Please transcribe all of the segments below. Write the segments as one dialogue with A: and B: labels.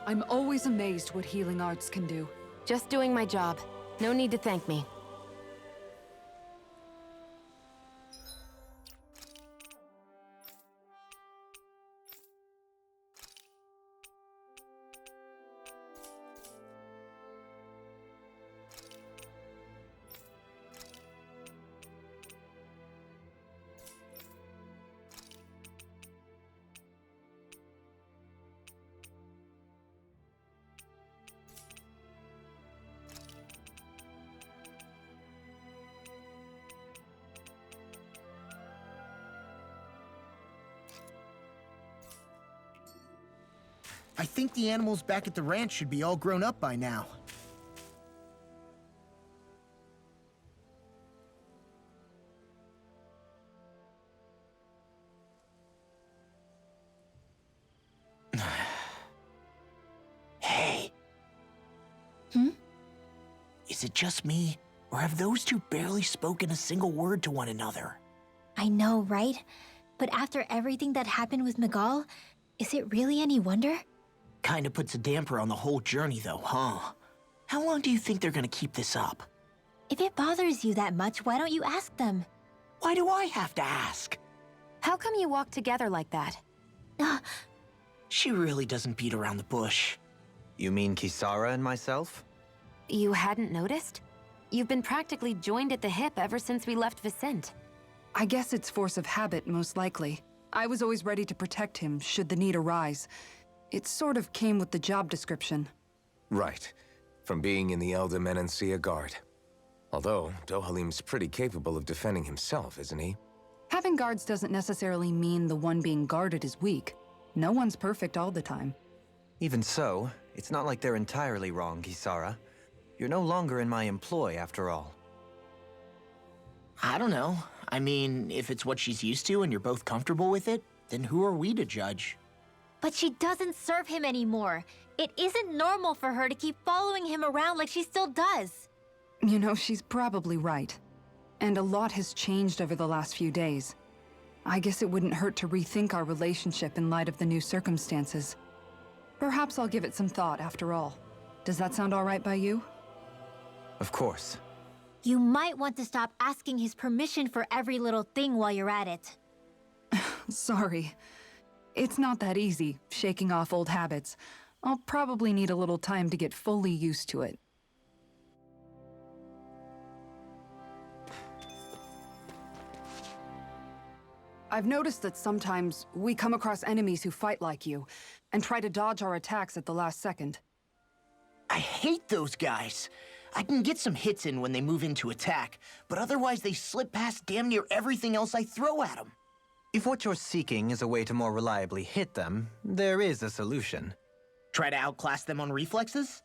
A: I'm always amazed what healing arts can do.
B: Just doing my job. No need to thank me.
C: I think the animals back at the ranch should be all grown up by now. Hey. Is it just me, or have those two barely spoken a single word to one another?
D: I know, right? But after everything that happened with Miguel, is it really any wonder?
C: Kinda puts a damper on the whole journey though, huh? How long do you think they're gonna keep this up?
D: If it bothers you that much, why don't you ask them?
C: Why do I have to ask?
B: How come you walk together like that?
C: She really doesn't beat around the bush.
E: You mean Kisara and myself?
B: You hadn't noticed? You've been practically joined at the hip ever since we left Vicente.
A: I guess it's force of habit, most likely. I was always ready to protect him, should the need arise. It sort of came with the job description.
F: Right. From being in the Elder Menancia Guard. Although, Dohalim's pretty capable of defending himself, isn't he?
A: Having guards doesn't necessarily mean the one being guarded is weak. No one's perfect all the time.
E: Even so, it's not like they're entirely wrong, Kisara. You're no longer in my employ, after all.
C: I don't know. I mean, if it's what she's used to and you're both comfortable with it, then who are we to judge?
D: But she doesn't serve him anymore. It isn't normal for her to keep following him around like she still does.
A: You know, she's probably right. And a lot has changed over the last few days. I guess it wouldn't hurt to rethink our relationship in light of the new circumstances. Perhaps I'll give it some thought after all. Does that sound all right by you?
E: Of course.
D: You might want to stop asking his permission for every little thing while you're at it.
A: Sorry. It's not that easy, shaking off old habits. I'll probably need a little time to get fully used to it. I've noticed that sometimes we come across enemies who fight like you, and try to dodge our attacks at the last second.
C: I hate those guys. I can get some hits in when they move into attack, but otherwise they slip past damn near everything else I throw at them.
E: If what you're seeking is a way to more reliably hit them, there is a solution.
C: Try to outclass them on reflexes?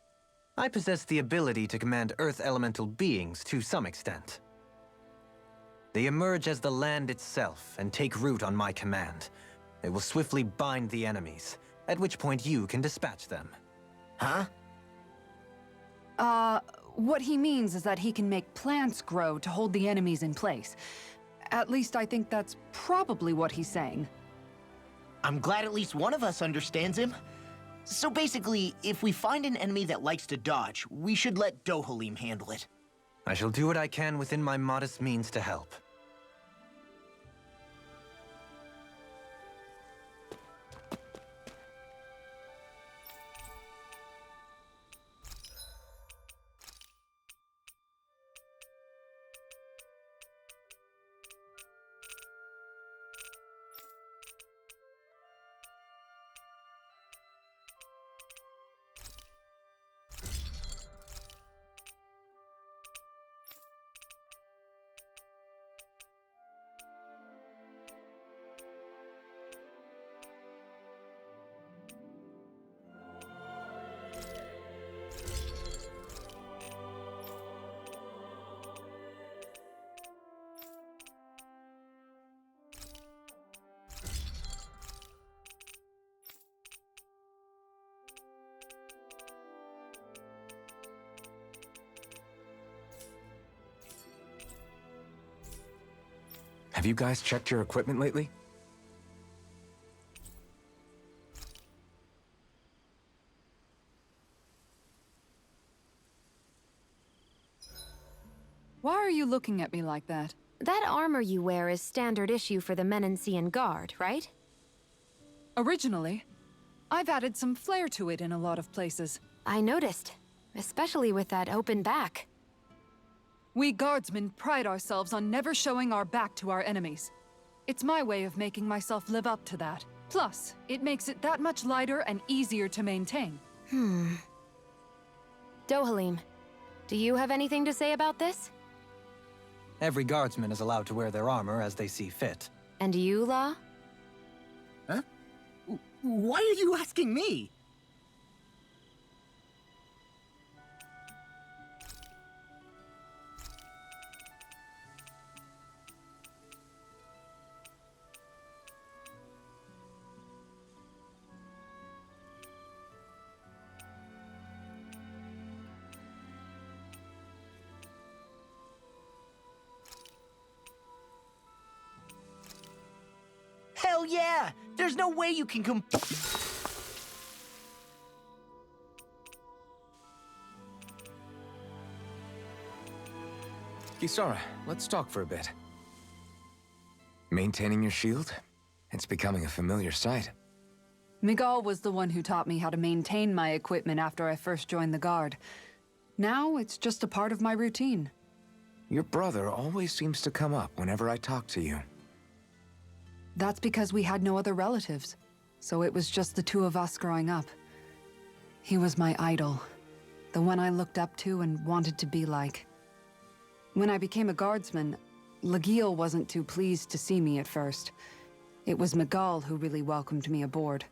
E: I possess the ability to command Earth elemental beings to some extent. They emerge as the land itself and take root on my command. They will swiftly bind the enemies, at which point you can dispatch them.
C: Huh?
A: What he means is that he can make plants grow to hold the enemies in place. At least I think that's probably what he's saying.
C: I'm glad at least one of us understands him. So basically, if we find an enemy that likes to dodge, we should let Dohalim handle it.
E: I shall do what I can within my modest means to help.
F: Have you guys checked your equipment lately?
A: are you looking at me like that?
B: That armor you wear is standard issue for the Menancian Guard, right?
A: Originally, I've added some flair to it in a lot of places.
B: I noticed, especially with that open back.
A: We guardsmen pride ourselves on never showing our back to our enemies. It's my way of making myself live up to that. Plus, it makes it that much lighter and easier to maintain.
B: Dohalim, do you have anything to say about this?
E: Every guardsman is allowed to wear their armor as they see fit.
B: And you, La?
C: Huh? Why are you asking me? Hell yeah! There's no way you can
F: Kisara, let's talk for a bit. Maintaining your shield? It's becoming a familiar sight.
A: Miguel was the one who taught me how to maintain my equipment after I first joined the Guard. Now, it's just a part of my routine.
F: Your brother always seems to come up whenever I talk to you.
A: That's because we had no other relatives, so it was just the two of us growing up. He was my idol, the one I looked up to and wanted to be like. When I became a guardsman, Lagiel wasn't too pleased to see me at first. It was Miguel who really welcomed me aboard.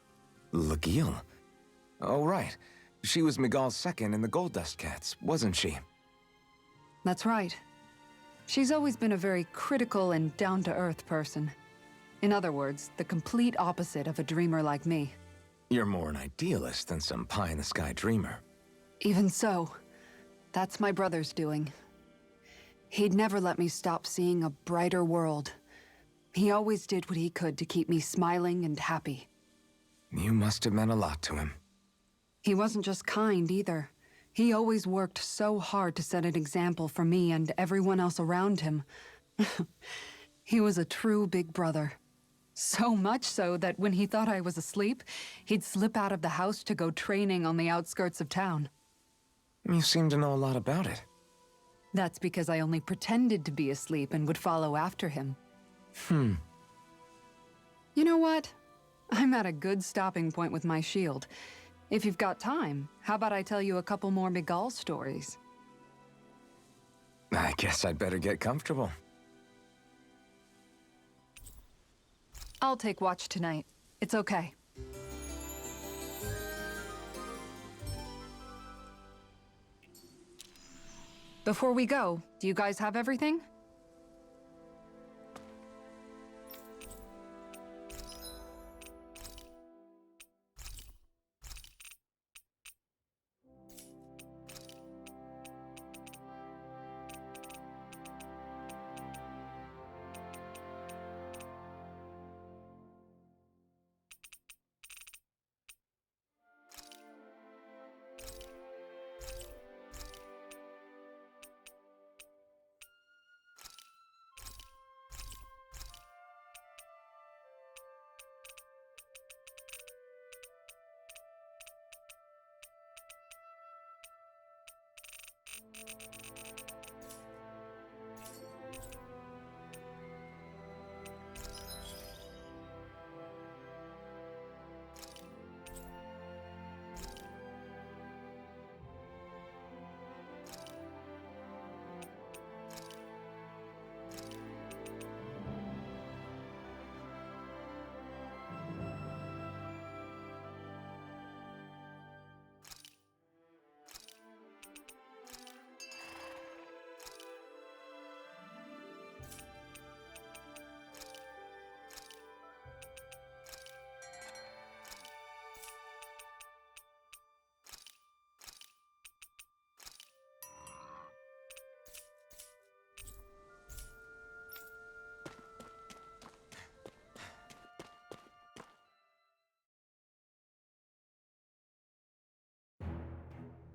F: Lagiel? Oh, right. She was Miguel's second in the Gold Dust Cats, wasn't she?
A: That's right. She's always been a very critical and down-to-earth person. In other words, the complete opposite of a dreamer like me.
F: You're more an idealist than some pie-in-the-sky dreamer.
A: Even so, that's my brother's doing. He'd never let me stop seeing a brighter world. He always did what he could to keep me smiling and happy.
F: You must have meant a lot to him.
A: He wasn't just kind either. He always worked so hard to set an example for me and everyone else around him. He was a true big brother. So much so that when he thought I was asleep, he'd slip out of the house to go training on the outskirts of town.
F: You seem to know a lot about it.
A: That's because I only pretended to be asleep and would follow after him. You know what? I'm at a good stopping point with my shield. If you've got time, how about I tell you a couple more Miguel stories?
F: I guess I'd better get comfortable.
A: I'll take watch tonight. It's okay. Before we go, do you guys have everything?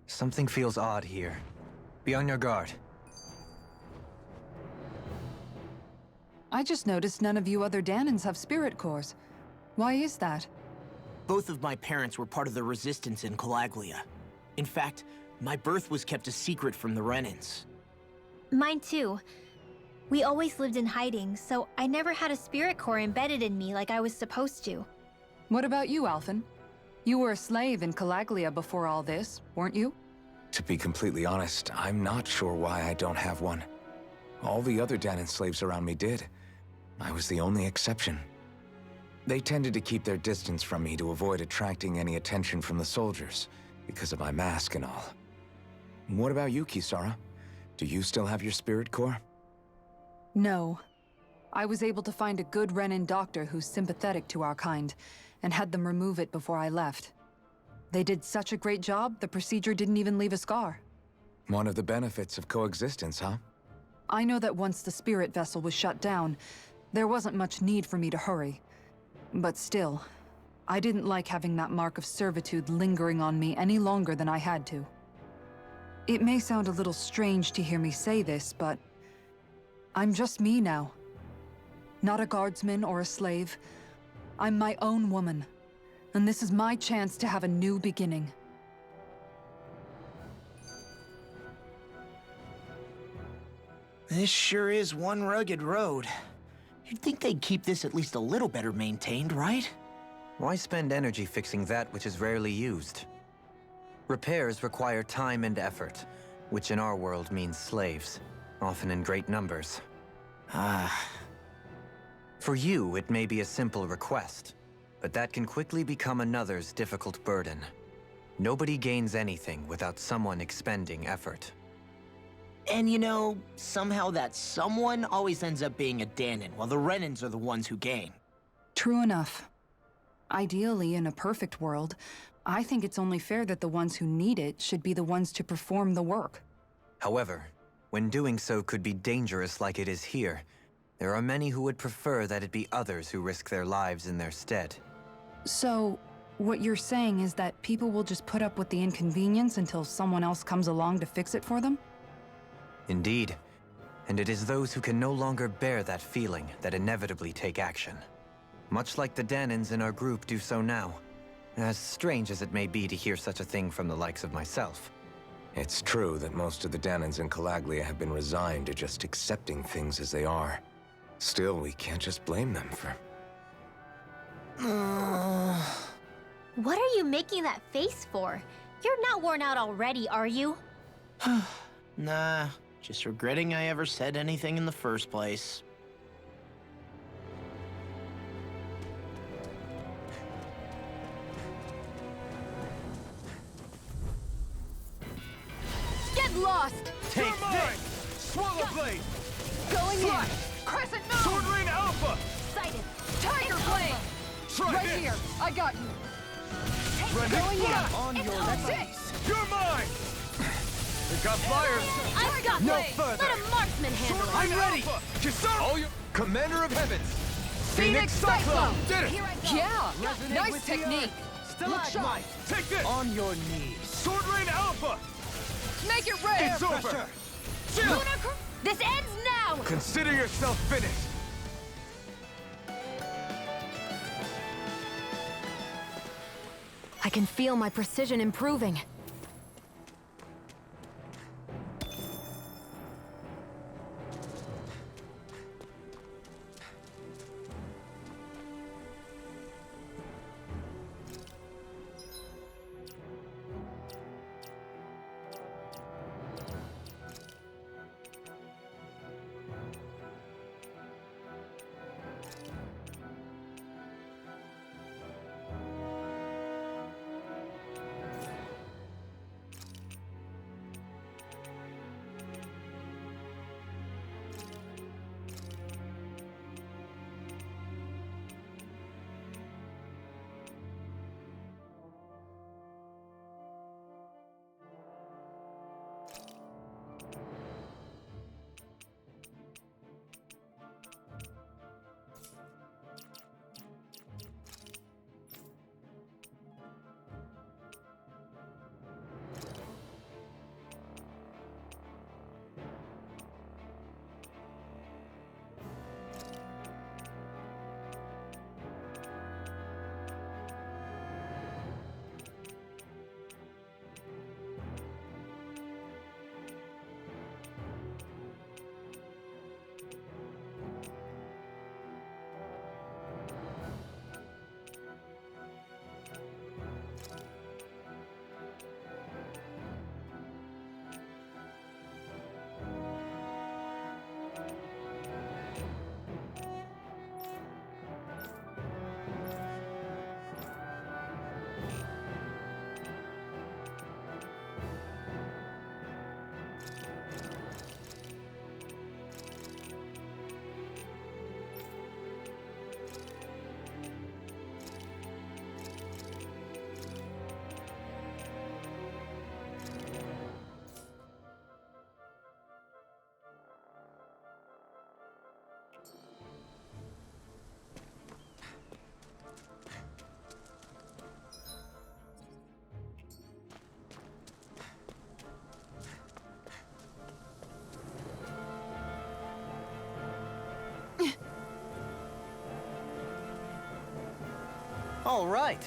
E: Something feels odd here. Be on your guard.
A: I just noticed none of you other Danans have spirit cores. Why is that?
C: Both of my parents were part of the resistance in Calaglia. In fact, my birth was kept a secret from the Renans.
D: Mine too. We always lived in hiding, so I never had a spirit core embedded in me like I was supposed to.
A: What about you, Alphen? You were a slave in Calaglia before all this, weren't you?
F: To be completely honest, I'm not sure why I don't have one. All the other Danan slaves around me did. I was the only exception. They tended to keep their distance from me to avoid attracting any attention from the soldiers, because of my mask and all. What about you, Kisara? Do you still have your spirit core?
A: No. I was able to find a good Renan doctor who's sympathetic to our kind, and had them remove it before I left. They did such a great job, the procedure didn't even leave a scar.
F: One of the benefits of coexistence, huh?
A: I know that once the spirit vessel was shut down, there wasn't much need for me to hurry. But still, I didn't like having that mark of servitude lingering on me any longer than I had to. It may sound a little strange to hear me say this, but I'm just me now. Not a guardsman or a slave. I'm my own woman, and this is my chance to have a new beginning.
C: This sure is one rugged road. You'd think they'd keep this at least a little better maintained, right?
E: Why spend energy fixing that which is rarely used? Repairs require time and effort, which in our world means slaves, often in great numbers. For you, it may be a simple request, but that can quickly become another's difficult burden. Nobody gains anything without someone expending effort.
C: And you know, somehow that someone always ends up being a Danan, while the Renans are the ones who gain.
A: True enough. Ideally, in a perfect world, I think it's only fair that the ones who need it should be the ones to perform the work.
E: However, when doing so could be dangerous like it is here, there are many who would prefer that it be others who risk their lives in their stead.
A: So, what you're saying is that people will just put up with the inconvenience until someone else comes along to fix it for them?
E: Indeed. And it is those who can no longer bear that feeling that inevitably take action. Much like the Danans in our group do so now. As strange as it may be to hear such a thing from the likes of myself.
F: It's true that most of the Danans in Calaglia have been resigned to just accepting things as they are. Still, we can't just blame them for...
D: What are you making that face for? You're not worn out already, are you?
C: Nah, just regretting I ever said anything in the first place.
A: Get lost!
G: Take this! Swallow Blade!
A: Going
G: Fly!
A: in! Crescent Moon!
G: Sword Rain Alpha!
D: Sighted!
A: Tiger Blade!
G: Try
A: Right
G: this!
A: here! I got you!
G: Ready?
A: Going in!
G: Fly!
C: On your
A: That's it!
C: knees!
G: You're mine! We got flyers!
D: I've got
G: No
D: blade.
G: further.
D: Let a marksman handle it!
G: I'm ready! Kisara! All your... Commander of Heavens!
A: Phoenix Cyclone!
G: Did it!
A: Yeah! Nice technique!
G: Look sharp! Take this!
C: On your knees!
G: Sword Rain Alpha!
A: Make it rain!
G: It's over! Chill!
D: This ends now!
G: Consider yourself finished!
B: I can feel my precision improving.
E: All right.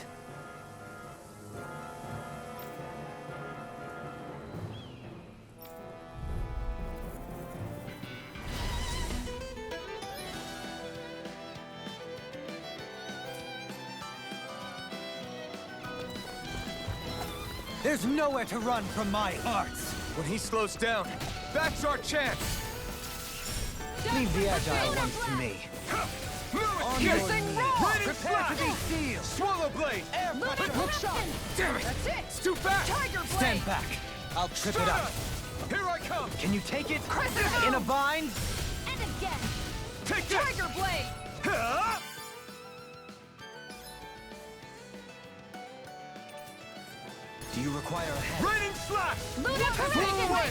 G: There's nowhere to run from my hearts. When he slows down, that's our chance.
E: Leave the agile ones to me.
G: On
E: your
G: Piercing
E: knees.
G: roar!
E: Prepare to be sealed.
G: Swallow blade!
E: Hook shot.
G: Damn it!
H: That's it!
G: It's too fast!
E: Stand back. I'll trip it up.
G: Here I come!
E: Can you take it?
H: Crescent
E: In a
H: move.
E: bind?
H: And again!
G: Take this!
H: Tiger blade!
G: Huh?
E: Do you require a hand?
G: Raining slash!
H: Lunar
G: Blow
H: Hurricane!
G: away!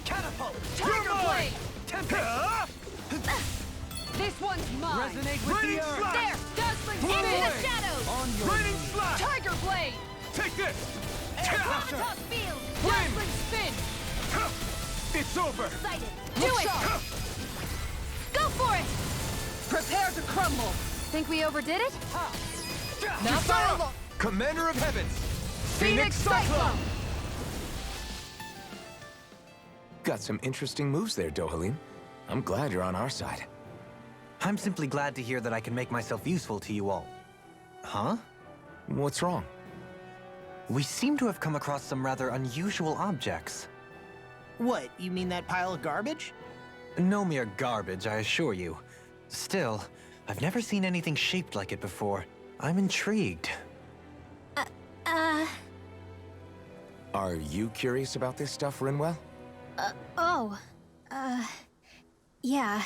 E: Catapult!
H: Tiger
G: You're mine!
H: blade!
E: Tempest!
G: Huh?
H: This one's mine!
E: Resonate with
G: Raining
E: the earth!
G: slash!
H: There! Dazzling
G: Blow
H: into
G: away!
H: the shadows!
E: On your
G: Raining
E: knees.
G: slash!
H: Tiger blade!
G: Take this!
H: Gravitas field!
G: Win!
H: Dazzling spin!
G: It's over!
H: Excited! Do it! Go for it!
A: Prepare to crumble!
B: Think we overdid it?
H: Not by a lot!
G: Commander of Heavens!
H: Phoenix Cyclone!
F: Got some interesting moves there, Dohalim. I'm glad you're on our side.
E: I'm simply glad to hear that I can make myself useful to you all. Huh?
F: What's wrong?
E: We seem to have come across some rather unusual objects.
C: What, you mean that pile of garbage?
E: No mere garbage, I assure you. Still, I've never seen anything shaped like it before. I'm intrigued.
F: Are you curious about this stuff, Rinwell?
D: Yeah.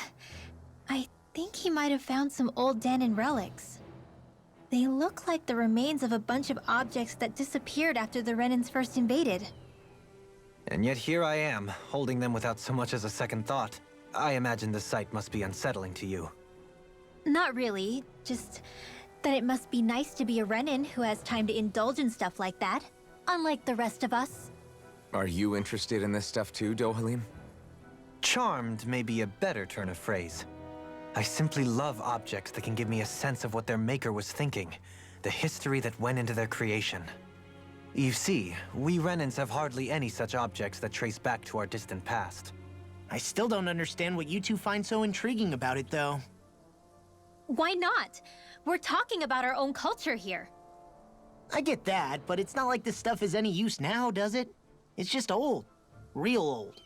D: I think he might have found some old Danon relics. They look like the remains of a bunch of objects that disappeared after the Renans first invaded.
E: And yet here I am, holding them without so much as a second thought. I imagine the sight must be unsettling to you.
D: Not really, just that it must be nice to be a Renan who has time to indulge in stuff like that, unlike the rest of us.
F: Are you interested in this stuff too, Dohalim?
E: Charmed may be a better turn of phrase. I simply love objects that can give me a sense of what their maker was thinking, the history that went into their creation. You see, we Renans have hardly any such objects that trace back to our distant past.
C: I still don't understand what you two find so intriguing about it, though.
D: Why not? We're talking about our own culture here.
C: I get that, but it's not like this stuff is any use now, does it? It's just old. Real old.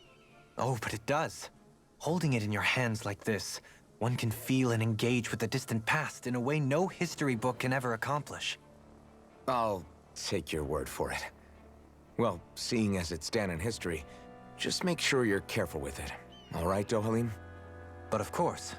E: Oh, but it does. Holding it in your hands like this, one can feel and engage with the distant past in a way no history book can ever accomplish.
F: I'll take your word for it. Well, seeing as it's Danon history, just make sure you're careful with it. All right, Dohalim?
E: But of course.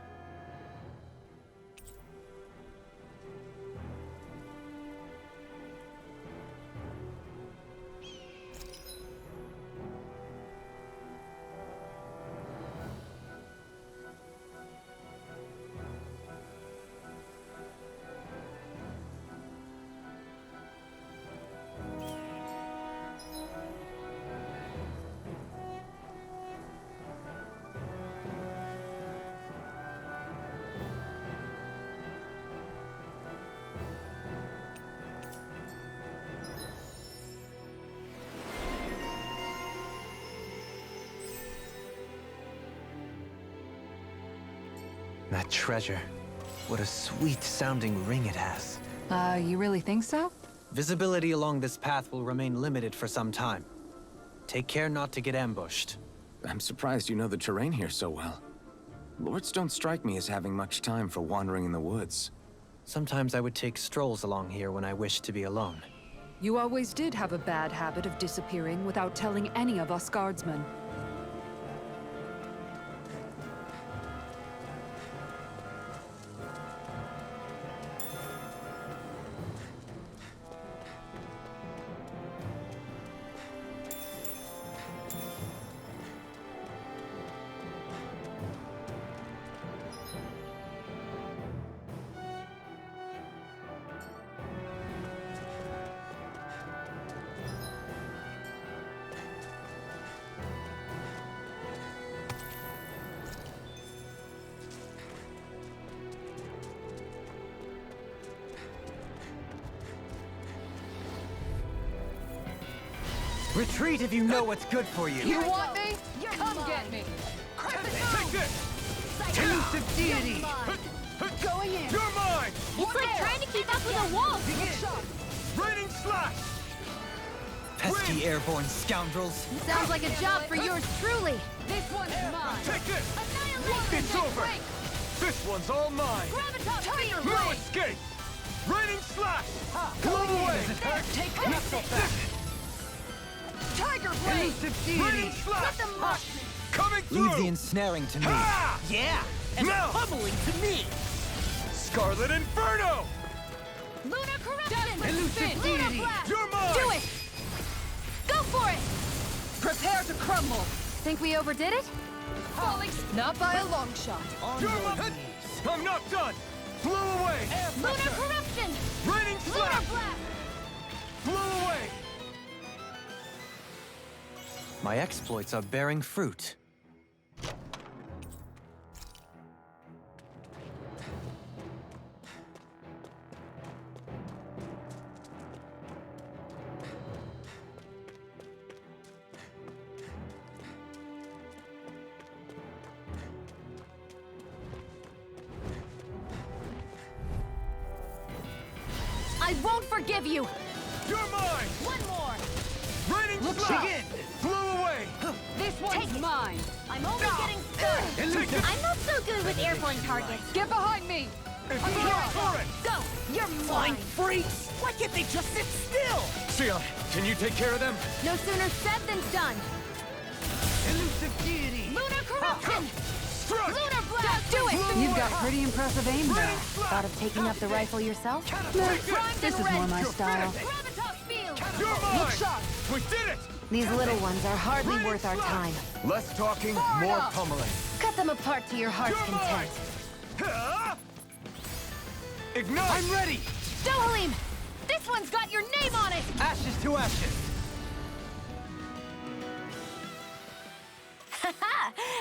E: That treasure. What a sweet-sounding ring it has.
A: You really think so?
E: Visibility along this path will remain limited for some time. Take care not to get ambushed.
F: I'm surprised you know the terrain here so well. Lords don't strike me as having much time for wandering in the woods.
E: Sometimes I would take strolls along here when I wished to be alone.
A: You always did have a bad habit of disappearing without telling any of us guardsmen.
E: Retreat if you know what's good for you.
H: You want me? Come get me.
G: Take this!
E: Elusive deity!
H: Going in.
G: You're mine!
D: It's like trying to keep up with a wolf!
G: Raining slash!
E: Pesky airborne scoundrels.
H: Sounds like a job for yours truly. This one's mine.
G: Take this!
H: Annihilation.
G: It's over!
H: Break.
G: This one's all mine!
H: Gravitas
G: No
H: field.
G: escape! Raining slash! Blow away!
H: Take this. Tiger blade.
E: Elusive
G: Raining
E: deity!
G: slash!
H: The mark.
G: Coming through!
E: Leave the ensnaring to me.
G: Ah!
C: Yeah, and
G: No.
C: pummeling to me.
G: Scarlet Inferno!
H: Lunar corruption.
E: Elusive
H: Lunar
E: deity.
H: blast.
G: You're mine!
H: Do it. Go for it.
A: Prepare to crumble!
H: Think we overdid it? Falling. Not by a long shot.
G: You're mine! I'm not done! Blow away!
H: Lunar corruption.
G: Raining
H: Lunar
G: slash!
H: blast.
G: Blow away!
E: My exploits are bearing fruit.
H: I won't forgive you.
G: You're mine!
H: One more.
G: Raining slash! Blow away!
H: This one's mine. I'm only getting started.
G: Take it!
D: I'm not so good with airborne targets.
H: Get behind me.
G: It's
H: I'm
G: mine!
H: here.
G: For it!
H: Go. You're
C: Flying
H: mine.
C: freaks! Why can't they just sit still?
G: Sion, can you take care of them?
H: No sooner said than done.
E: Elusive deity!
H: Lunar corruption.
G: Strike!
H: Lunar blast. Do it.
A: You've got pretty impressive aim, though.
G: Raining slash!
B: Thought of taking up the rifle yourself?
G: Take
H: Primed
A: This
H: and
A: is more
H: ready.
A: my style.
H: Gravitas field.
G: You're mine!
H: Look sharp.
G: We did it!
B: These little ones are hardly worth our time.
G: Less talking,
H: Far
G: more
H: enough.
G: pummeling.
B: Cut them apart to your heart's
G: You're mine!
B: content.
G: Huh? Ignite!
E: I'm ready!
H: Dohalim. This one's got your name on it.
E: Ashes to ashes!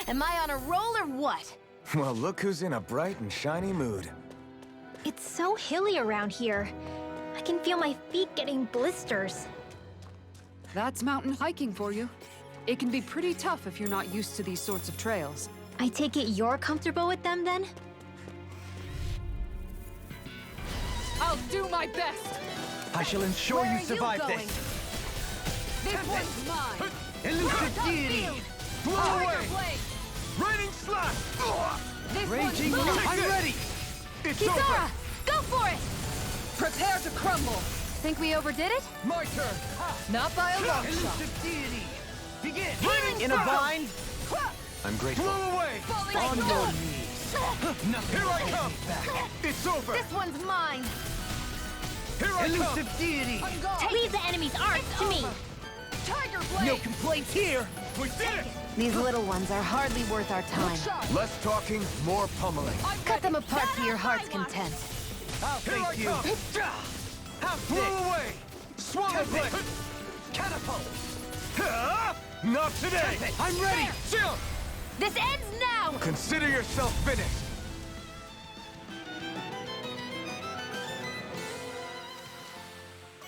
B: Am I on a roll or what?
F: Well, look who's in a bright and shiny mood.
D: It's so hilly around here. I can feel my feet getting blisters.
A: That's mountain hiking for you. It can be pretty tough if you're not used to these sorts of trails.
D: I take it you're comfortable with them then?
H: I'll do my best.
E: I shall ensure
H: Where
E: you
H: are you
E: survive
H: going?
E: this!
H: This one's mine.
E: Elusive
H: Top
E: deity!
H: field.
G: Blow
H: Tiger
G: away!
H: blade.
G: Raining slash!
H: This
E: Raging
H: one's
E: Moon!
H: mine.
E: I'm ready!
G: It's
H: Kisara,
G: over!
H: go for it.
A: Prepare to crumble!
H: Think we overdid it?
G: My turn!
H: Not by a long shot.
E: Elusive deity! Begin!
H: Raining
C: In a
H: slash.
C: bind?
E: I'm grateful.
G: Blow away!
H: Falling
E: On your
H: sword.
E: knees! Nothing
G: Here I
E: will
G: come!
E: hold me back.
G: It's over!
H: This one's mine.
G: Here I come!
E: Elusive deity!
H: I'm gone.
D: Leave the enemy's arts to me.
H: Tiger blade.
C: No complaints here.
G: We did it!
B: These little ones are hardly worth our time.
H: Shot.
G: Less talking, more pummeling.
B: Cut them apart to your heart's content.
E: I'll
G: Here I
E: face you!
G: come.
E: Have
G: Blow
E: this!
G: away! Swallow blade!
E: Catapult!
G: Huh? Not today!
E: I'm ready!
G: Sion,
H: This ends now.
G: consider yourself finished!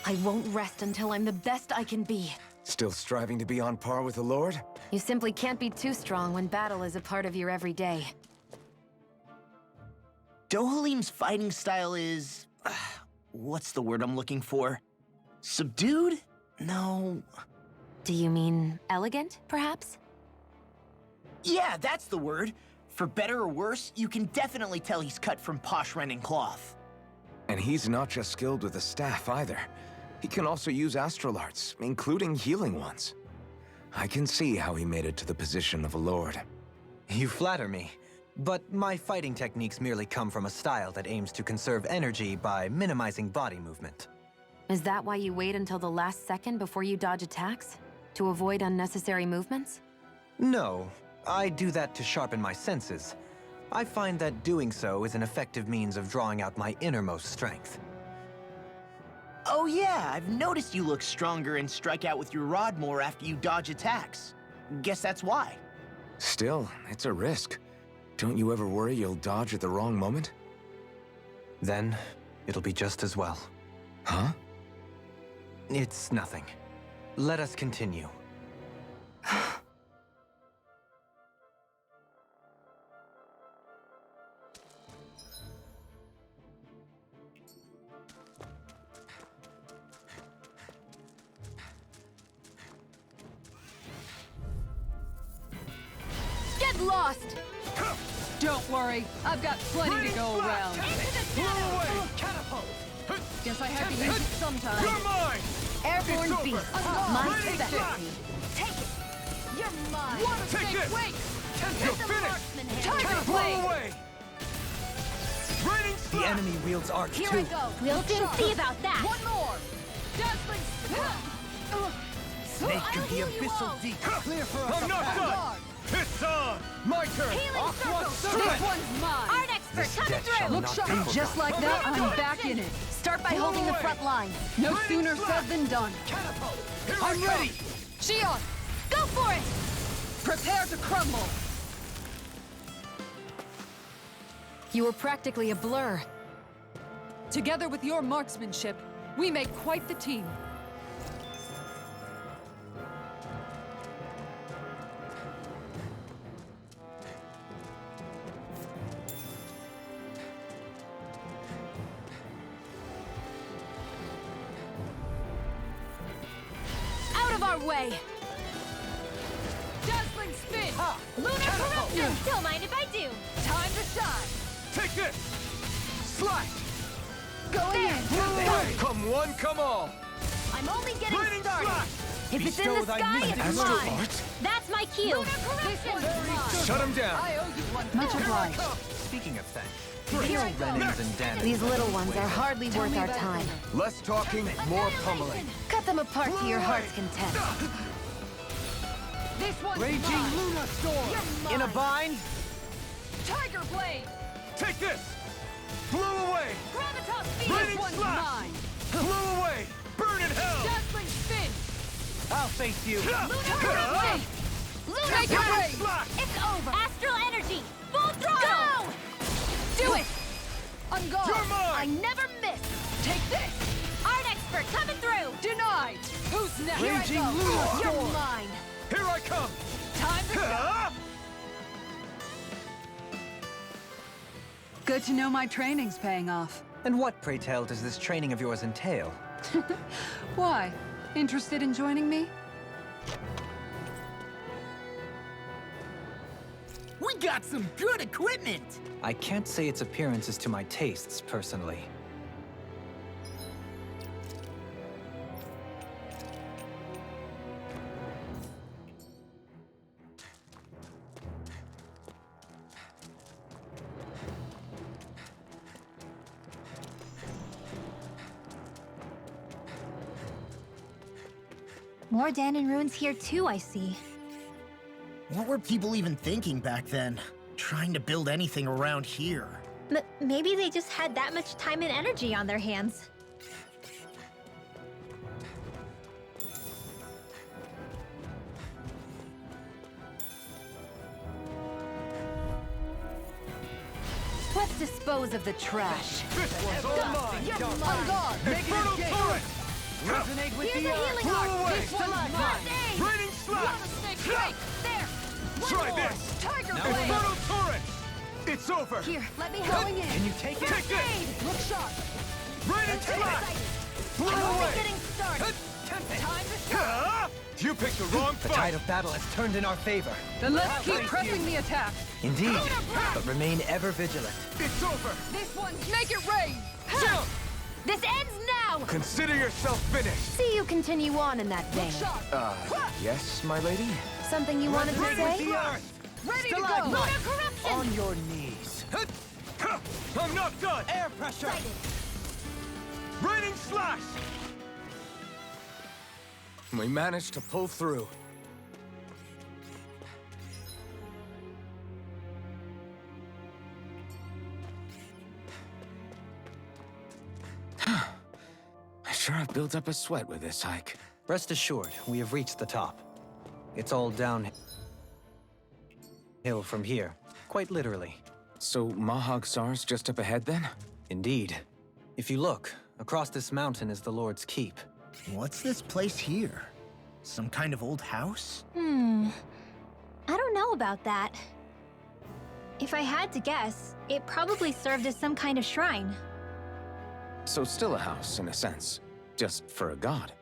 B: I won't rest until I'm the best I can be.
F: Still striving to be on par with the Lord?
B: You simply can't be too strong when battle is a part of your everyday.
C: Dohalim's fighting style is... what's the word I'm looking for? Subdued? No...
B: Do you mean elegant, perhaps?
C: Yeah, that's the word. For better or worse, you can definitely tell he's cut from posh Renin cloth.
F: And he's not just skilled with the staff either. He can also use astral arts, including healing ones. I can see how he made it to the position of a lord.
E: You flatter me, but my fighting techniques merely come from a style that aims to conserve energy by minimizing body movement.
B: Is that why you wait until the last second before you dodge attacks? To avoid unnecessary movements?
E: No, I do that to sharpen my senses. I find that doing so is an effective means of drawing out my innermost strength.
C: Oh yeah, I've noticed you look stronger and strike out with your rod more after you dodge attacks. Guess that's why.
F: Still, it's a risk. Don't you ever worry you'll dodge at the wrong moment?
E: Then, it'll be just as well.
F: Huh?
E: It's nothing. Let us continue.
H: Get lost!
A: Don't worry, I've got plenty to go around.
G: Blow away! Catapult!
A: Guess I have to use it sometime.
G: You're mine!
H: Airborne
G: It's over.
H: beast.
A: Unlock.
H: My
G: Ready,
H: specialty. Take it. You're mine.
G: Wanna take this?
H: Wait.
G: You're
H: the
G: finished!
H: marksman hand.
G: Catapult
H: Blade.
G: away! Raining
E: The
G: slap!
E: enemy wields arcs
H: Here
E: too.
H: I go.
D: We'll soon see about that.
H: One more. Dazzling.
E: Snake
H: I'll
E: of the
H: heal you
E: abyssal
H: all.
E: deep.
G: Clear for us. I'm not done! It's on! My turn!
H: Healing
G: Aqua
H: circle.
G: Surge!
H: This one's mine.
D: Art expert
E: This
D: coming
E: death shall
D: through.
E: not
A: Sharp.
E: be
A: And just like that, I'm back in it.
H: Start by
G: Blow
H: holding the
G: away.
H: front line.
A: No
G: Raining
A: sooner
G: slap.
A: said than done.
G: Catapult! Here
A: I'm
G: I
A: ready.
G: come.
A: Shion,
H: Go for it.
A: prepare to crumble.
B: You were practically a blur.
A: Together with your marksmanship, we make quite the team.
H: Out of our way. Dazzling spin. Lunar corruption.
D: Don't mind if I do.
H: Time to shine.
G: Take this! Slash!
H: Going in.
G: Away! Come one, come all!
H: I'm only getting
G: Raining
H: started.
G: slap!
H: If it's in
E: Bestow
H: the
E: thy
H: sky,
E: mystic
H: it's
F: Astral
H: mine.
F: art?
D: That's my cue.
H: Lunar corruption.
G: Shut him down!
H: I owe you one.
A: Much
G: Here I
A: obliged.
G: come!
E: Speaking of thanks,
H: Here I go.
E: Renans and Danans.
B: These little ones are hardly worth our time.
G: Less talking, more pummeling.
B: Cut them apart to your heart's content.
H: This one's
E: Raging
H: mine.
E: Luna Storm!
H: You're mine.
E: In a bind?
H: Tiger blade.
G: Take this! Blow away!
H: Gravitas speed.
G: Raining
H: This one's
G: slash.
H: mine.
G: Blow away! Burn in hell!
H: Dazzling spin.
E: I'll face you.
H: Lunar corruption. Lunar
G: Raining
H: blade.
G: slash!
H: It's over.
D: Astral energy. Full throttle.
H: Go. Do it. On guard.
G: You're mine.
H: I never miss. Take this.
D: Art expert coming through.
H: Denied. Who's next? Here
E: Raging
H: I go.
E: Luna
H: You're
E: Storm.
H: mine.
G: Here I come!
H: Time to go.
A: Good to know my training's paying off.
E: And what, pray tell, does this training of yours entail?
A: Why? Interested in joining me?
C: We got some good equipment!
E: I can't say its appearance is to my tastes, personally.
D: More Danon ruins here too, I see.
C: What were people even thinking back then? Trying to build anything around here.
D: Maybe they just had that much time and energy on their hands.
B: Let's dispose of the trash.
G: This one's all mine!
H: You're mine. On guard.
G: Inferno turret!
E: Resonate with
H: Here's
E: the
H: a
E: earth.
H: healing
G: Blow
H: heart.
G: away.
H: This one's mine.
G: Raining slap!
H: Snake break. There. One
G: Try
H: more.
G: this.
H: Tiger
E: Now
H: blade.
G: Inferno turret! It's over!
H: Here, let me help.
A: Going in.
E: Can you take it?
G: Take this!
H: Look sharp.
G: Raining slap! Blow
H: I'm only
G: away!
H: getting started. Time to shine.
G: Ah! You picked the wrong
E: The
G: fight!
E: tide of battle has turned in our favor.
A: Then let's keep pressing the attack.
E: Indeed, but remain ever vigilant.
G: It's over!
H: This one's make it rain.
G: Jump!
H: This ends now.
G: Consider yourself finished!
B: See you continue on in that vein.
H: Sharp.
F: Yes, my lady?
B: Something you wanted to
G: Raining
B: say?
G: earth!
H: Ready to go.
E: Stalagmite.
H: Lunar corruption.
E: On your knees.
G: I'm not done!
E: Air pressure.
G: Raining slash! We managed to pull through. I sure have built up a sweat with this hike.
E: Rest assured, we have reached the top. It's all downhill from here, quite literally.
F: So Mahag Sar's just up ahead then?
E: Indeed. If you look, across this mountain is the Lord's Keep.
C: What's this place here? Some kind of old house?
D: I don't know about that. If I had to guess, it probably served as some kind of shrine.
F: So still a house, in a sense. Just for a god.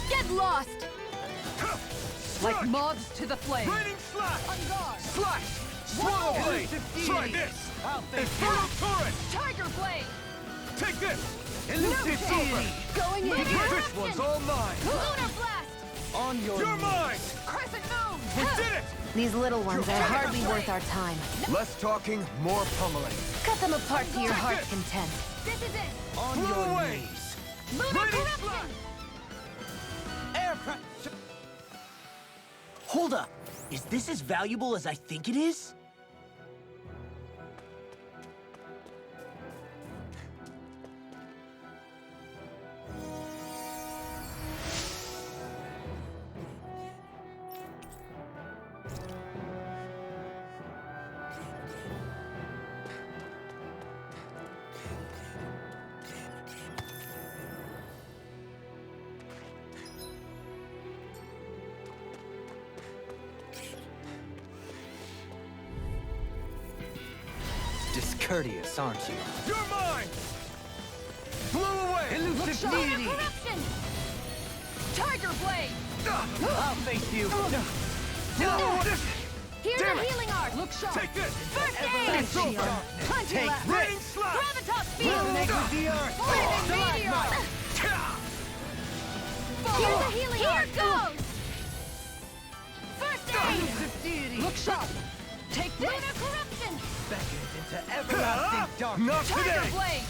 H: Get lost!
A: Like moths to the flame.
G: Raining slash!
A: On guard.
G: Slash! Swallow blade! Try this! Infernal torrent!
H: Tiger blade!
G: Take this!
A: Elusive deity. Going in.
G: This one's all mine!
H: Lunar blast!
A: On your
G: You're mine!
H: Crescent moon!
G: We did it!
B: These little ones are hardly worth our time.
G: Less talking, more pummeling.
B: Cut them apart to your heart's content.
H: This is it!
A: On
G: Blow
A: your
G: away!
A: knees.
H: Lunar
G: Raining
H: corruption!
C: Hold up. Is this as valuable as I think it is?
E: Discourteous, aren't you?
G: You're mine! Blow away!
E: Elusive
H: Lunar
E: deity.
H: corruption! Tiger blade!
E: I'll face you.
H: Here's
G: Damn
H: a
G: it.
H: healing art!
G: Look sharp! Take this!
H: First aid!
G: It's over!
H: Plenty
E: Take
H: left!
G: Raining slash!
H: Gravitas field!
E: Resonate with the earth.
H: Flaming meteor! Here's a healing art! Here goes! First aid!
E: Elusive deity.
A: Look sharp.
H: Take this! Lunar corruption!
E: Beckoned into everlasting darkness.
G: Not
H: Tiger
G: today!
H: blade!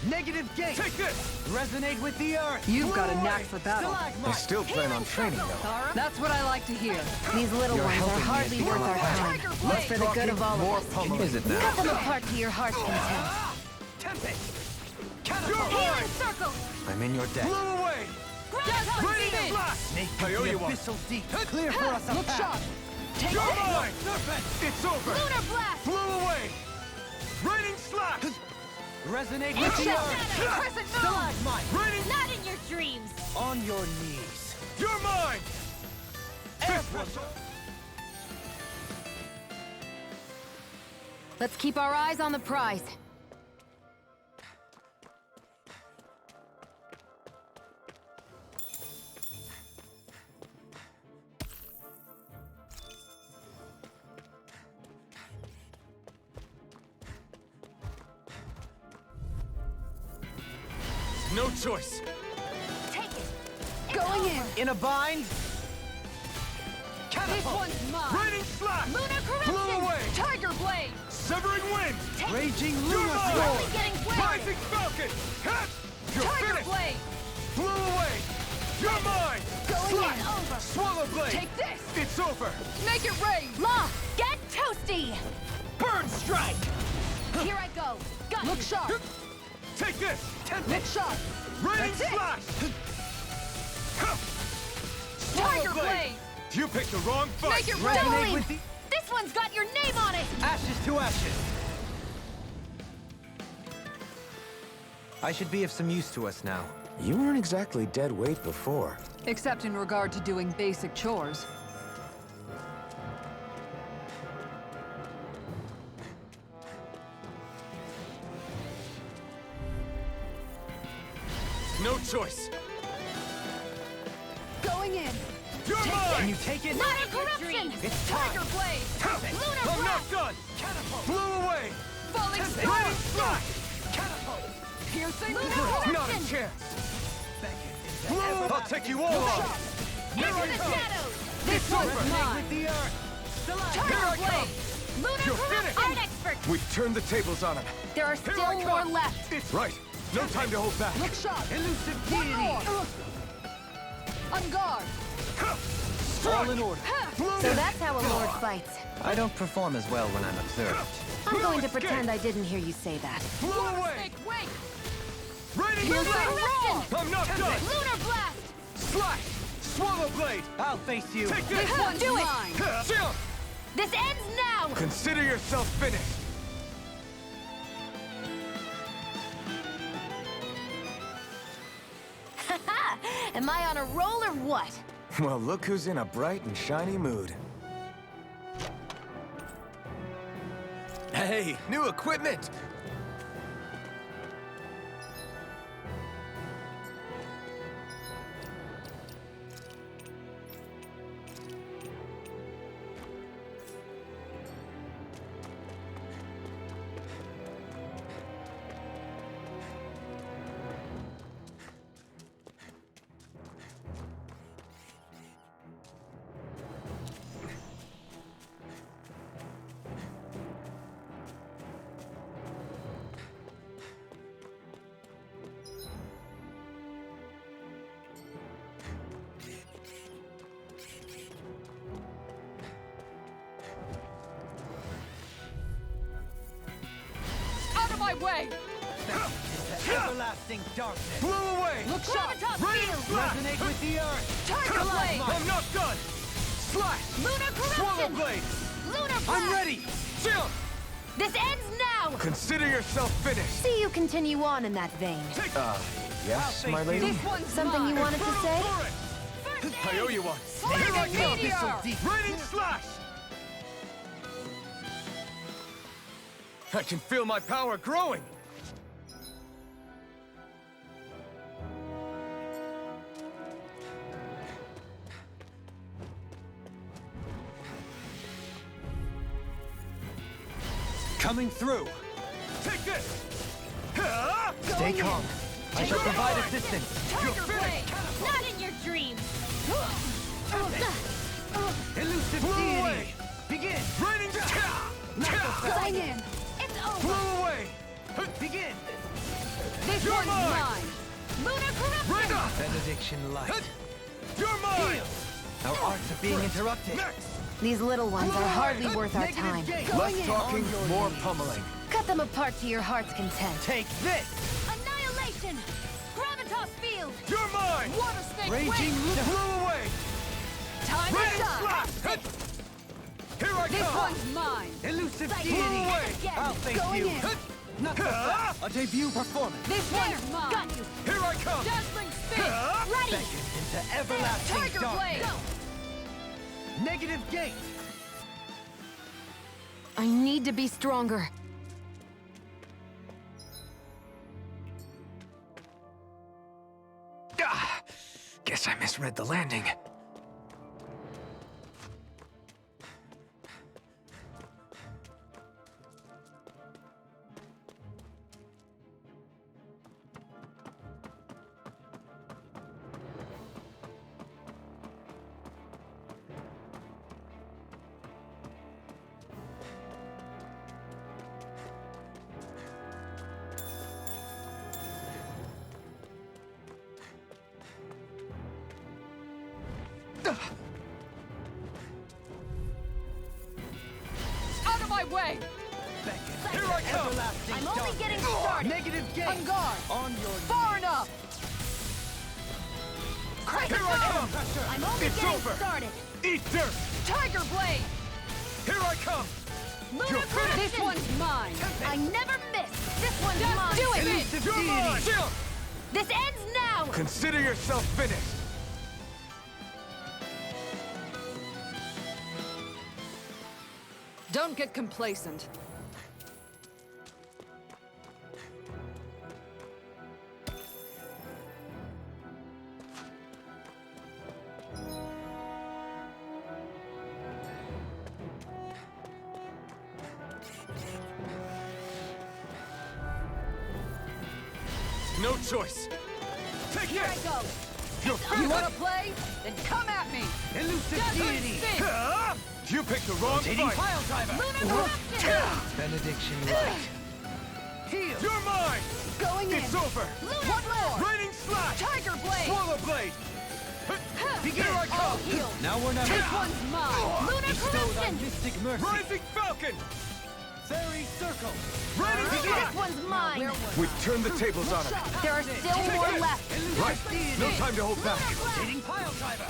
E: Negative gate.
G: Take this!
E: Resonate with the earth.
A: You've got a knack for battle.
F: I still plan on training, though.
A: That's what I like to hear.
B: These little
F: You're
B: ones are
F: helping me
B: hardly
F: become
B: worth
F: a
B: our time.
H: Tiger
B: It's
H: blade!
B: for the good of all
G: More
B: of us.
G: pummeling.
E: Is it now?
B: Cut them apart to your heart's content.
E: Tempest.
G: You're
E: Catapult.
G: mine!
H: Circle!
E: I'm in your debt.
G: Blow away!
H: Gravitas
G: Raining
H: field!
G: slash!
E: Snake
G: I owe
E: the
G: you one.
E: abyssal deep. Clear for us a
A: Look
E: path.
A: sharp. Take
G: You're
A: this.
G: mine! It's over!
H: Lunar blast!
G: Blow away! Raining slash!
E: Resonate with the
H: Shadow!
E: earth.
H: Crescent moon!
E: Stalagmite.
G: Raining...
H: Not in your dreams!
E: On your knees.
G: You're mine! This one...
B: Let's keep our eyes on the prize.
G: No choice!
H: Take it!
A: Going in.
E: In a bind.
H: This
E: Catapult.
H: one's mine!
G: Raining slash!
H: Lunar corruption!
G: Blow away!
H: Tiger blade!
G: Severing wind!
E: Raging
G: You're
E: lunar
G: mine!
E: storm.
H: Only getting flared!
G: Rising falcon! Hit! You're
H: Tiger
G: finished!
H: blade!
G: Blow away! You're mine!
H: Going
G: Slash!
H: in! Over!
G: Swallow blade!
H: Take this!
G: It's over!
H: Make it rain! Law! Get toasty!
C: Burn strike!
H: Here I go! Got
A: Look
H: you!
A: sharp.
G: Take this!
A: Look sharp.
G: Raining
A: That's it.
G: slash!
H: Tiger
G: Swallow
H: blade!
G: You picked the wrong fight!
H: Make it
E: Resonate
H: rain!
E: with the
H: This one's got your name on it!
E: ashes to ashes. I should be of some use to us now.
F: You weren't exactly dead weight before.
A: Except in regard to doing basic chores.
G: No choice!
A: Going in.
G: You're
E: Can
G: mine!
E: you take it?
H: Lunar corruption!
E: It's
H: Tiger
E: time.
H: blade! Lunar
G: I'm not
H: blast!
G: done!
E: Catapult.
G: Blow away!
H: Falling
G: Raining
H: storm!
G: slash!
E: Catapult.
A: Piercing.
H: Lunar
G: Not a
H: corruption!
G: chance!
E: Beckoned
G: Blow
E: into
G: I'll take you all on!
H: Into the shadows!
G: It's over!
E: Resonate with the earth.
H: Tiger
G: Here I
H: blade!
G: come.
H: Lunar
G: You're
H: corruption!
G: finished.
H: Art expert!
G: We've turned the tables on him.
B: There are
G: Here
B: still
G: I
B: more
G: come.
B: left.
G: It's right. No time to hold back.
A: Look sharp.
E: Elusive
A: One
E: deity.
A: more. On guard.
E: All in order.
B: So that's how a lord fights.
E: I don't perform as well when I'm observed.
B: I'm going to
G: escape.
B: pretend I didn't hear you say that.
G: Blow away!
H: Snake wake!
G: Raining
H: Lunar
G: slash!
H: corruption!
G: I'm not done!
H: Lunar blast!
G: Slash! Swallow blade!
E: I'll face you.
G: Take this!
A: This one's
H: Do it.
A: mine.
G: Jump!
H: This ends now!
G: Consider yourself finished!
H: Am I on a roll or what?
F: Well, look who's in a bright and shiny mood.
G: Hey, new equipment!
H: Out of my way!
E: Everlasting darkness.
G: Blew away!
H: Look sharp!
G: Raining slash!
E: Resonate with the earth.
H: Tiger blade!
G: I'm not done! Slash!
H: Lunar
G: Swallow
H: corruption!
G: blade!
H: Lunar
G: I'm
H: blast!
G: ready! Jump!
H: This ends now!
G: Consider yourself finished!
B: See you continue on in that vein.
G: Take
F: Yes, my lady?
H: This one's
B: Something you
H: mine.
B: wanted to say?
G: I owe you one!
H: Here I come!
G: Raining slash! I can feel my power growing!
E: Coming through.
G: Take this!
E: Stay calm. I shall provide assistance.
H: Tiger blade! Not in your dreams!
E: Elusive
G: Blow
E: deity.
G: away!
E: Begin.
G: Raining
H: Going in! It's over!
G: Blow away!
E: Begin.
H: This
G: You're
H: one's
G: mine.
H: mine! Lunar corruption!
G: Rain up!
E: Benediction light.
G: You're mine!
E: Our arts are being interrupted.
G: Next!
B: These little ones are hardly worth our
E: Negative
B: time.
E: gate.
F: Less talking, more pummeling.
B: Cut them apart to your heart's content.
E: Take this.
H: Annihilation! Gravitas field!
G: You're mine!
H: Water snake
E: Raging
H: wave!
E: loop.
G: Blow away!
H: Time to
G: Raining
H: shine!
G: slash! Here I
H: This
G: come!
H: one's mine!
E: Elusive
H: Psych.
E: deity.
G: Blow away!
H: Again!
E: I'll face
H: Going
E: you.
H: in!
E: Not so fast. A debut performance.
H: This one's mine! Got you!
G: Here I come!
H: Dazzling spin! Ready!
E: Beckon into everlasting
H: Tiger blade!
E: darkness. Negative gate.
B: I need to be stronger.
F: Guess I misread the landing.
H: Out of my way!
G: Here I come!
E: Everlasting
H: I'm only
E: darkness.
H: getting started!
E: Negative gate.
H: On guard!
E: On your
H: Far enough! Crack
G: Here
H: it
G: I
H: down!
G: come!
H: I'm only
G: It's
H: getting
G: over.
H: started!
G: Eat dirt!
H: Tiger blade!
G: Here I come!
H: Lunar
G: You're finished.
H: This one's mine! I never miss! This one's mine! Do it!
E: Elusive
G: You're mine!
E: deity.
G: Jump!
H: This ends now!
G: Consider yourself finished!
H: Don't get complacent.
G: No choice! Take
H: Here I
G: this!
H: go!
G: You're
H: You
G: finished!
H: wanna play? Then come at me!
E: Elusive
H: Dazzling
E: deity.
H: spin!
G: You picked the wrong
E: Rotating
G: fight!
E: pile driver.
H: Lunar corruption!
E: Benediction light. Heal.
G: You're mine!
H: Going in!
G: It's over!
H: One more!
G: Raining slash!
H: Tiger blade!
G: Swallow blade!
E: Begin.
G: Here I
H: All
G: come!
H: healed!
E: Now we're not
H: This one's mine! Lunar
E: bestowed on
H: corruption!
E: mystic mercy.
G: Rising Falcon!
E: Fairy circle.
G: Raining
H: This
G: slash!
H: one's mine!
F: We turned the tables on him.
H: There are still more
G: it.
H: left!
G: Right! No time to hold back!
E: Rotating pile driver.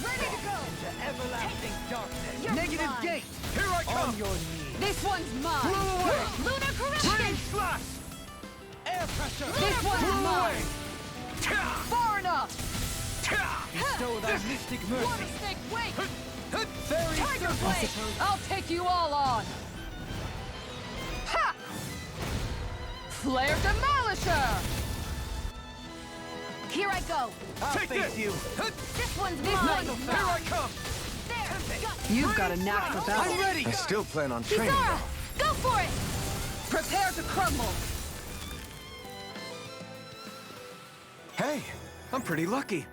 H: Ready to go!
E: Into everlasting darkness.
H: You're
E: Negative
H: mine.
E: gate.
G: Here I
E: On
G: come!
E: your knees.
H: This one's mine!
G: Blow away!
H: Lunar corruption!
G: Raining slash! Air pressure!
H: This one's mine! Far enough!
G: Bestow thy mystic
H: Water
G: mercy!
H: snake, wait!
G: Fairy
H: Tiger
G: serpent!
H: blade! I'll take you all on! Ha! Flare Demolisher! Here I go!
G: I'll face you!
H: This one's
G: Here
H: mine!
G: I come!
H: There!
A: You've got a knack for
G: I'm
A: battle.
G: ready!
F: I still plan on training,
H: Kisara!
F: though.
H: Go for it! Prepare to crumble!
F: Hey, I'm pretty lucky.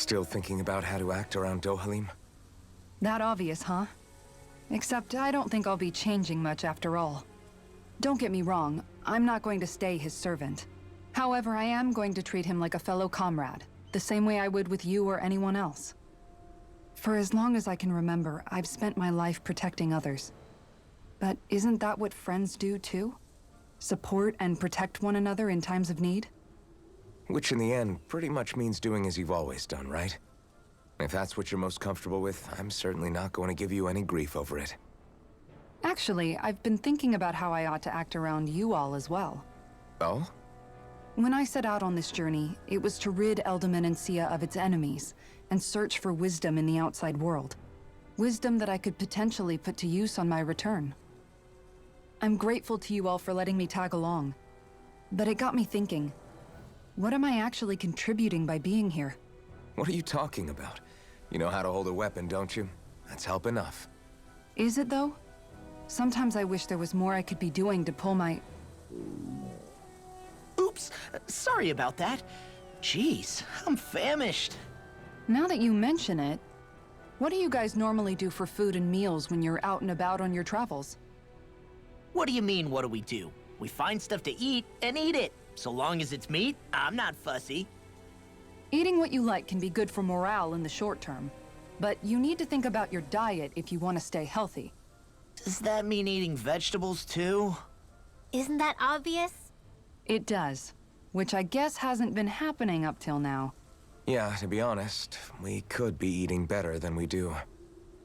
F: Still thinking about how to act around Dohalim?
A: That obvious, huh? Except I don't think I'll be changing much after all. Don't get me wrong, I'm not going to stay his servant. However, I am going to treat him like a fellow comrade, the same way I would with you or anyone else. For as long as I can remember, I've spent my life protecting others. But isn't that what friends do too? Support and protect one another in times of need?
F: Which in the end pretty much means doing as you've always done, right? If that's what you're most comfortable with, I'm certainly not going to give you any grief over it.
A: Actually, I've been thinking about how I ought to act around you all as well.
F: Oh?
A: When I set out on this journey, it was to rid Eldaman and Sia of its enemies, and search for wisdom in the outside world. Wisdom that I could potentially put to use on my return. I'm grateful to you all for letting me tag along. But it got me thinking, what am I actually contributing by being here?
F: What are you talking about? You know how to hold a weapon, don't you? That's help enough.
A: Is it though? Sometimes I wish there was more I could be doing to pull my...
C: Oops, sorry about that. Jeez, I'm famished.
A: Now that you mention it, what do you guys normally do for food and meals when you're out and about on your travels?
C: What do you mean, what do we do? We find stuff to eat and eat it. So long as it's meat, I'm not fussy.
A: Eating what you like can be good for morale in the short term, but you need to think about your diet if you want to stay healthy.
C: Does that mean eating vegetables too?
D: Isn't that obvious?
A: It does, which I guess hasn't been happening up till now.
F: Yeah, to be honest, we could be eating better than we do.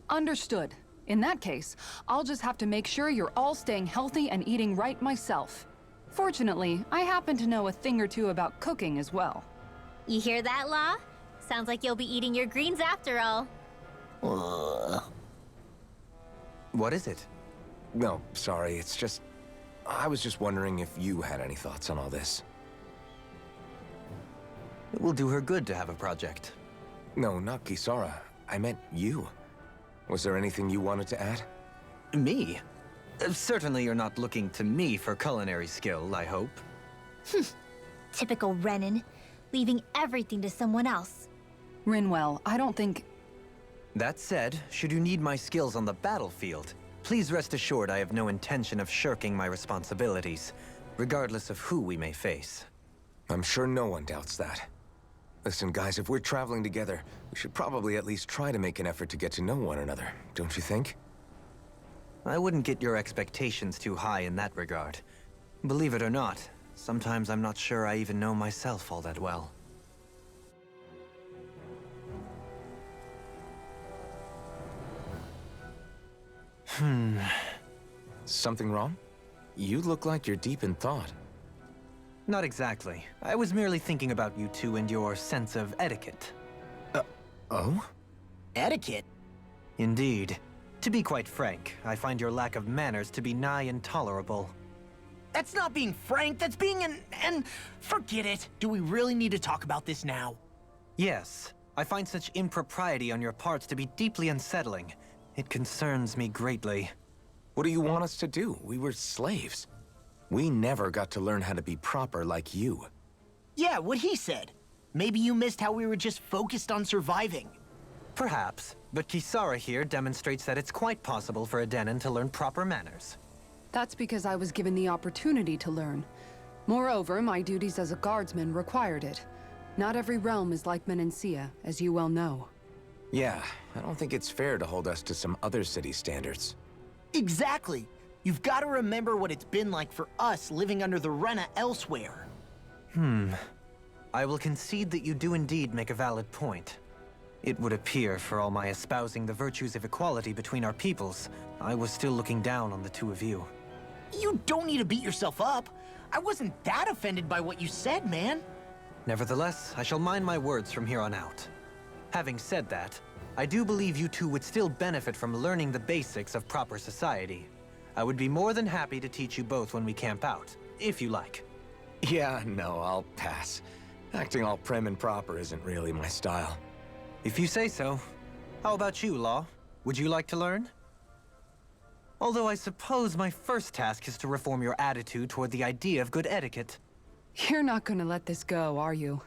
A: Understood. In that case, I'll just have to make sure you're all staying healthy and eating right myself. Fortunately, I happen to know a thing or two about cooking as well.
D: You hear that, Law? Sounds like you'll be eating your greens after all.
E: What is it?
F: No, sorry, it's just... I was just wondering if you had any thoughts on all this.
E: It will do her good to have a project.
F: No, not Kisara. I meant you. Was there anything you wanted to add?
E: Me? Certainly you're not looking to me for culinary skill, I hope.
D: Typical Renan, leaving everything to someone else.
A: Rinwell, I don't think...
E: That said, should you need my skills on the battlefield, please rest assured I have no intention of shirking my responsibilities, regardless of who we may face.
F: I'm sure no one doubts that. Listen, guys, if we're traveling together, we should probably at least try to make an effort to get to know one another, don't you think?
E: I wouldn't get your expectations too high in that regard. Believe it or not, sometimes I'm not sure I even know myself all that well.
F: Something wrong? You look like you're deep in thought.
E: Not exactly. I was merely thinking about you two and your sense of etiquette.
F: Oh?
C: Etiquette?
E: Indeed. To be quite frank, I find your lack of manners to be nigh intolerable.
C: That's not being frank, that's being and forget it. Do we really need to talk about this now?
E: Yes. I find such impropriety on your parts to be deeply unsettling. It concerns me greatly.
F: What do you want us to do? We were slaves. We never got to learn how to be proper like you.
C: Yeah, what he said. Maybe you missed how we were just focused on surviving.
E: Perhaps, but Kisara here demonstrates that it's quite possible for a Denon to learn proper manners.
A: That's because I was given the opportunity to learn. Moreover, my duties as a guardsman required it. Not every realm is like Menancia, as you well know.
F: Yeah, I don't think it's fair to hold us to some other city standards.
C: Exactly. You've got to remember what it's been like for us living under the Rena elsewhere.
E: I will concede that you do indeed make a valid point. It would appear, for all my espousing the virtues of equality between our peoples, I was still looking down on the two of you.
C: You don't need to beat yourself up. I wasn't that offended by what you said, man.
E: Nevertheless, I shall mind my words from here on out. Having said that, I do believe you two would still benefit from learning the basics of proper society. I would be more than happy to teach you both when we camp out, if you like.
F: Yeah, no, I'll pass. Acting all prim and proper isn't really my style.
E: If you say so. How about you, Law? Would you like to learn? Although I suppose my first task is to reform your attitude toward the idea of good etiquette.
A: You're not gonna let this go, are you?